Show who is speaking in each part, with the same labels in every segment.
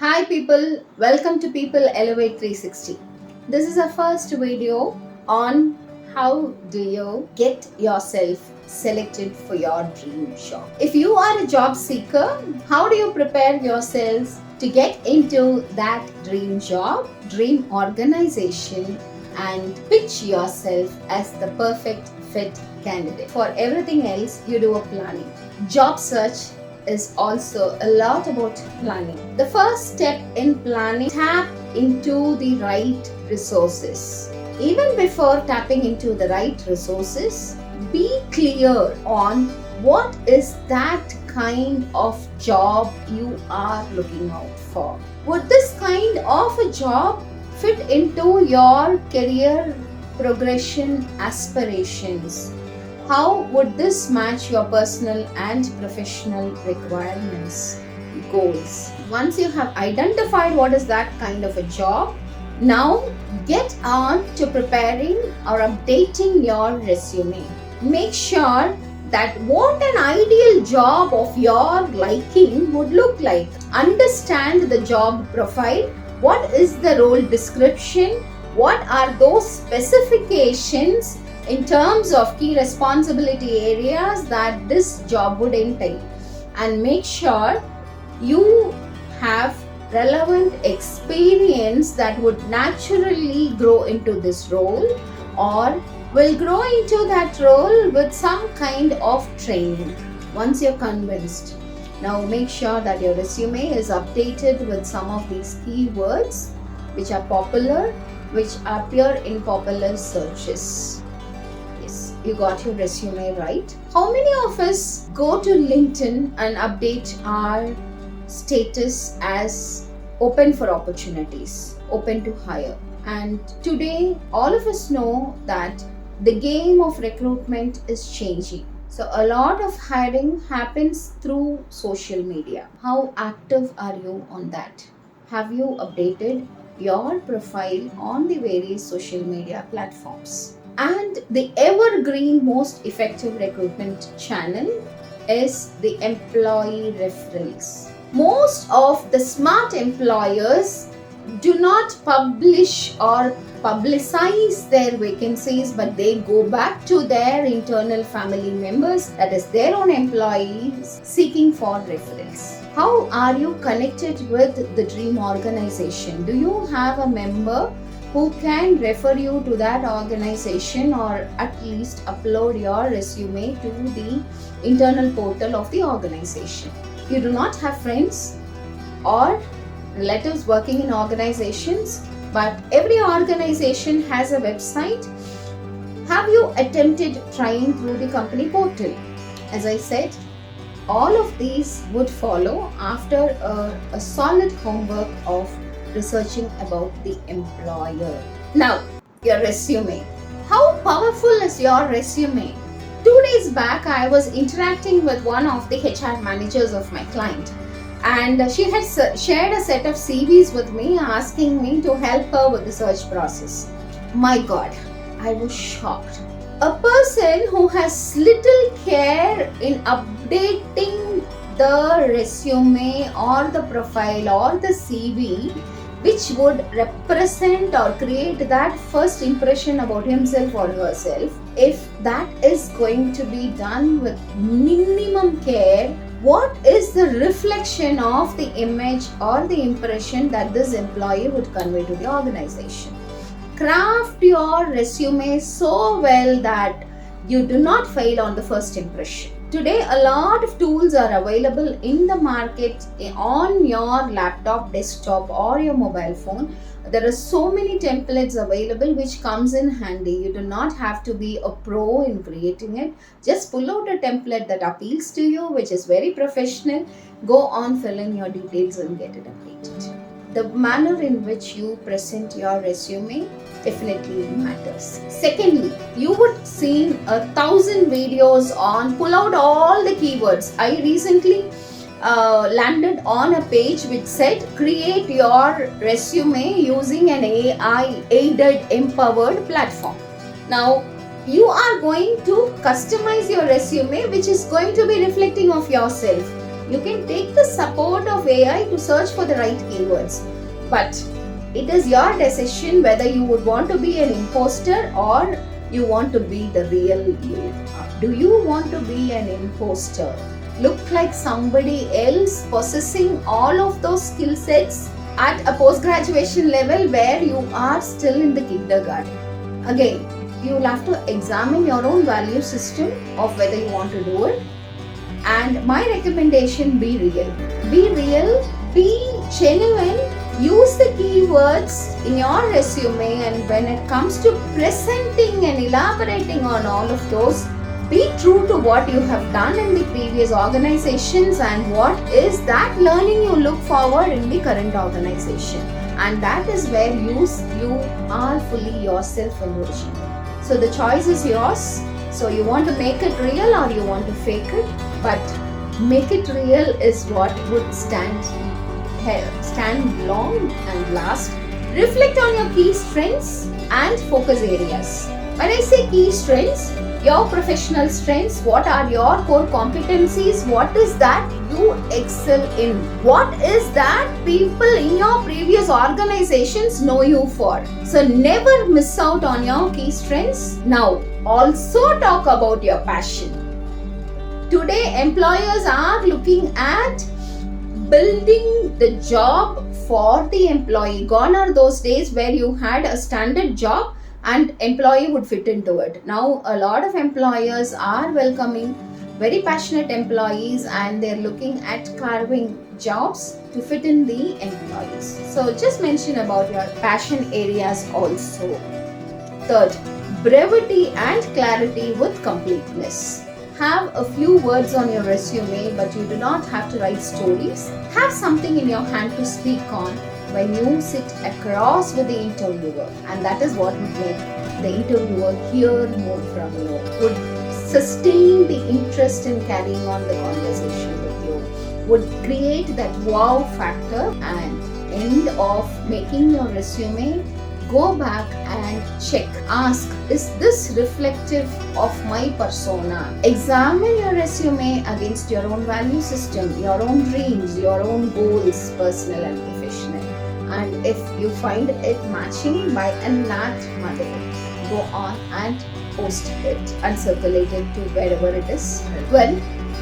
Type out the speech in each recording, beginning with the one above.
Speaker 1: Hi people, welcome to People Elevate 360. This is our first video on how do you get yourself selected for your dream job. If you are a job seeker, how do you prepare yourself to get into that dream job, dream organization and pitch yourself as the perfect fit candidate? For everything else, you do a planning. Job search is also a lot about planning. The first step in planning, tap into the right resources. Even before tapping into the right resources, be clear on what is that kind of job you are looking out for. Would this kind of a job fit into your career progression aspirations? How would this match your personal and professional requirements, goals? Once you have identified what is that kind of a job, now get on to preparing or updating your resume. Make sure that what an ideal job of your liking would look like. Understand the job profile. What is the role description? What are those specifications in terms of key responsibility areas that this job would entail, and make sure you have relevant experience that would naturally grow into this role or will grow into that role with some kind of training. Once you're convinced, now make sure that your resume is updated with some of these keywords which are popular, which appear in popular searches. You got your resume right. How many of us go to LinkedIn and update our status as open for opportunities, open to hire? And today, all of us know that the game of recruitment is changing. So a lot of hiring happens through social media. How active are you on that? Have you updated your profile on the various social media platforms? And the evergreen most effective recruitment channel is the employee referrals. Most of the smart employers do not publish or publicize their vacancies, but they go back to their internal family members, that is their own employees, seeking for referrals. How are you connected with the dream organization? Do you have a member who can refer you to that organization, or at least upload your resume to the internal portal of the organization? You do not have friends or relatives working in organizations, but every organization has a website. Have you attempted trying through the company portal? As I said, all of these would follow after a solid homework of researching about the employer. Now, your resume. How powerful is your resume? 2 days back, I was interacting with one of the HR managers of my client, and she had shared a set of CVs with me, asking me to help her with the search process. My God, I was shocked. A person who has little care in updating the resume or the profile or the CV, which would represent or create that first impression about himself or herself, if that is going to be done with minimum care, what is the reflection of the image or the impression that this employee would convey to the organization? Craft your resume so well that you do not fail on the first impression. Today, a lot of tools are available in the market on your laptop, desktop or your mobile phone. There are so many templates available which comes in handy. You do not have to be a pro in creating it. Just pull out a template that appeals to you, which is very professional. Go on, fill in your details and get it updated. The manner in which you present your resume definitely matters. Secondly, you would see 1,000 videos on pull out all the keywords. I recently landed on a page which said create your resume using an AI aided empowered platform. Now you are going to customize your resume, which is going to be reflecting of yourself. You can take the support of AI to search for the right keywords, but it is your decision whether you would want to be an imposter or you want to be the real you. Do you want to be an imposter? Look like somebody else possessing all of those skill sets at a post-graduation level where you are still in the kindergarten. Again, you will have to examine your own value system of whether you want to do it. And my recommendation, be real. Be real, be genuine, use the keywords in your resume, and when it comes to presenting and elaborating on all of those, be true to what you have done in the previous organizations and what is that learning you look forward in the current organization. And that is where you are fully yourself in resume. So the choice is yours. So you want to make it real or you want to fake it, but make it real is what would stand long and last. Reflect on your key strengths and focus areas. When I say key strengths, your professional strengths, what are your core competencies, what is that you excel in, what is that people in your previous organizations know you for. So never miss out on your key strengths. Now also talk about your passion. Today employers are looking at building the job for the employee. Gone are those days where you had a standard job and employee would fit into it. Now a lot of employers are welcoming very passionate employees and they're looking at carving jobs to fit in the employees. So just mention about your passion areas also. Third, brevity and clarity with completeness. Have a few words on your resume, but you do not have to write stories. Have something in your hand to speak on when you sit across with the interviewer, and that is what would make the interviewer hear more from you, would sustain the interest in carrying on the conversation with you, would create that wow factor. And end of making your resume, go back and check, ask, is this reflective of my persona? Examine your resume against your own value system, your own dreams, your own goals, personal and professional. And if you find it matching by a nat mother, go on and post it and circulate it to wherever it is. Well,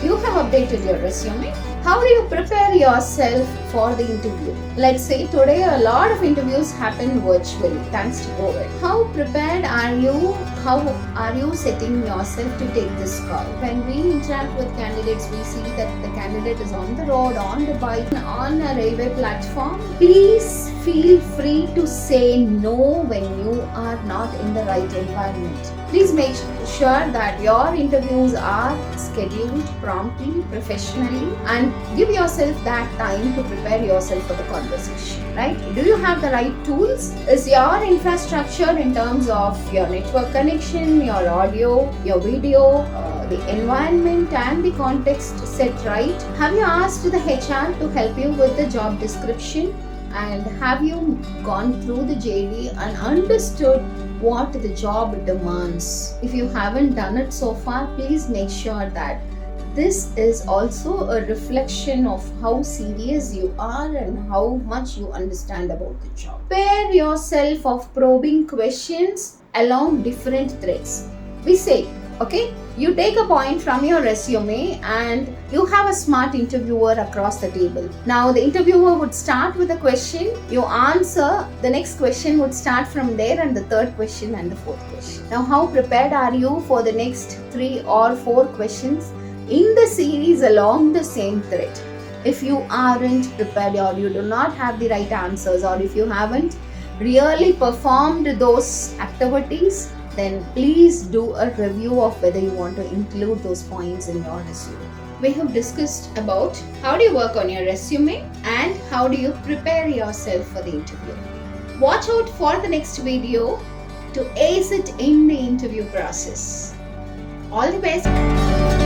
Speaker 1: you have updated your resume. How do you prepare yourself for the interview? Let's say today a lot of interviews happen virtually thanks to COVID. How prepared are you? How are you setting yourself to take this call? When we interact with candidates, we see that the candidate is on the road, on the bike, on a railway platform. Please feel free to say no when you are not in the right environment. Please make sure that your interviews are scheduled promptly, professionally, and give yourself that time to prepare yourself for the conversation, right? Do you have the right tools? Is your infrastructure in terms of your network connection, your audio, your video, the environment and the context set right? Have you asked the HR to help you with the job description? And have you gone through the JD and understood what the job demands? If you haven't done it so far, please make sure that this is also a reflection of how serious you are and how much you understand about the job. Prepare yourself of probing questions along different threads. We say, okay, you take a point from your resume and you have a smart interviewer across the table. Now the interviewer would start with a question, you answer, the next question would start from there, and the third question and the fourth question. Now how prepared are you for the next 3 or 4 questions in the series along the same thread? If you aren't prepared or you do not have the right answers, or if you haven't really performed those activities, then please do a review of whether you want to include those points in your resume. We have discussed about how do you work on your resume and how do you prepare yourself for the interview. Watch out for the next video to ace it in the interview process. All the best.